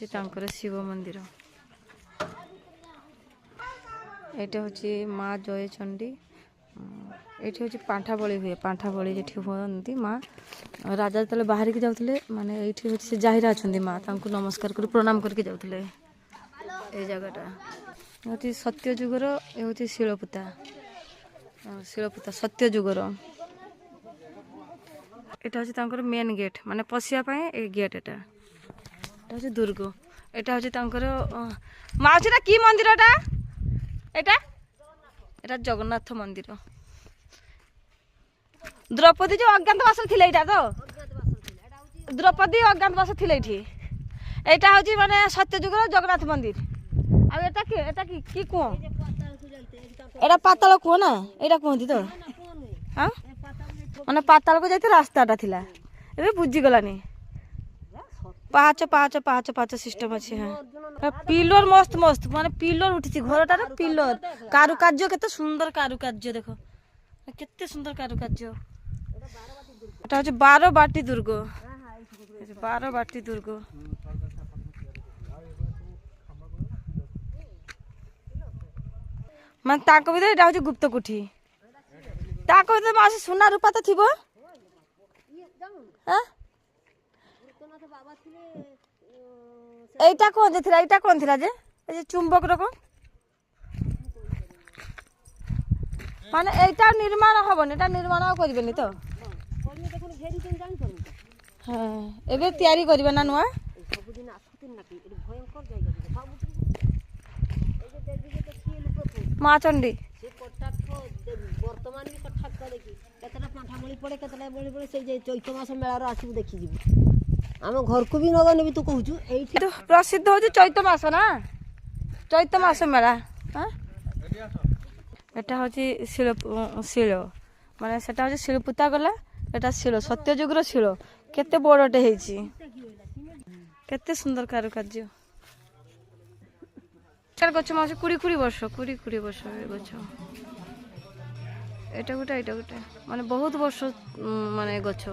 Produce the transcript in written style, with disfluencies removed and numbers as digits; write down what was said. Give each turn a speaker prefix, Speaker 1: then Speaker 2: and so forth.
Speaker 1: तांकर शिव मंदिर एटा हूँ माँ जय चंडी ये हूँ पांठा बलि हुए पांठा बलि ये हुए माँ राजा जो बाहर की जाते माने ये हूँ से जाहिरा अच्छा माँ नमस्कार कर प्रणाम करके जाते ये जगटा हूँ सत्यजुगर ये हूँ शिलपुता शिलपुता सत्यजुगर एटा हूँ मेन गेट माने पशिया ए गेट एटा हूँ दुर्ग एटा हूँ माउसी की मंदिर एटा जगन्नाथ मंदिर द्रौपदी जो अज्ञातवास थी तो द्रौपदी अज्ञातवास थी एटा हूँ माने सत्यजुगर जगन्नाथ मंदिर आटा कि कह एटा पाताल कह ना यहाँ कहती तो हाँ मैंने पाताल को जाती रास्ताटा थिला ए बुझीगलानी पाँच पाँच पाँच पाँच सिस्टम अच्छे हाँ पिलर मस्त मस्त माने पिलर उठी घरटार पिलर कारुकार्य केते सुंदर कारुकार्य देख केते सुंदर कारुकार्य एटा हচ্ছে 12 बाटी दुर्ग 12 बाटी दुर्ग मान ताको भी एटा हচ্ছে गुप्त कुठी ताको तो मासे सोना रूपा तो थिबो हां এইটা কোন দিলা এইটা কোন দিলা যে এই যে চুম্বক রকম মানে এইটা নির্মাণ হবনি এটা নির্মাণ করবেনি তো করবে দেখুন ঘেরি কোন জানি পারু হ্যাঁ এবে তৈরি করবে না নয়া সবদিন আসুতেন নাকি এটা ভয়ঙ্কর জায়গা দিতে সবদিন এই যে দেখবি তো সিএল উপরে মা চন্ডী সে কটাক্ষ বর্তমান বি কটাক্ষ দেখি কতটা পাঁঠা বলি পড়ে কতটা বলি পড়ে সেই যে চৈত মাস মেলার আসিবু দেখি ଯିବୁ आम घर को भी नगन भी तू कहूँ तो प्रसिद्ध हूँ चैत मास ना चैत मास मेला एटा हूँ शिल शिल माने सेटा हूँ शिलपुता गला एटा शिल सत्यजुगर शिल केते बड़टे होती केते सुंदर कारुकार्य गच मास 20 वर्ष 20 वर्ष गच एटा गोटे माने बहुत वर्ष माने गच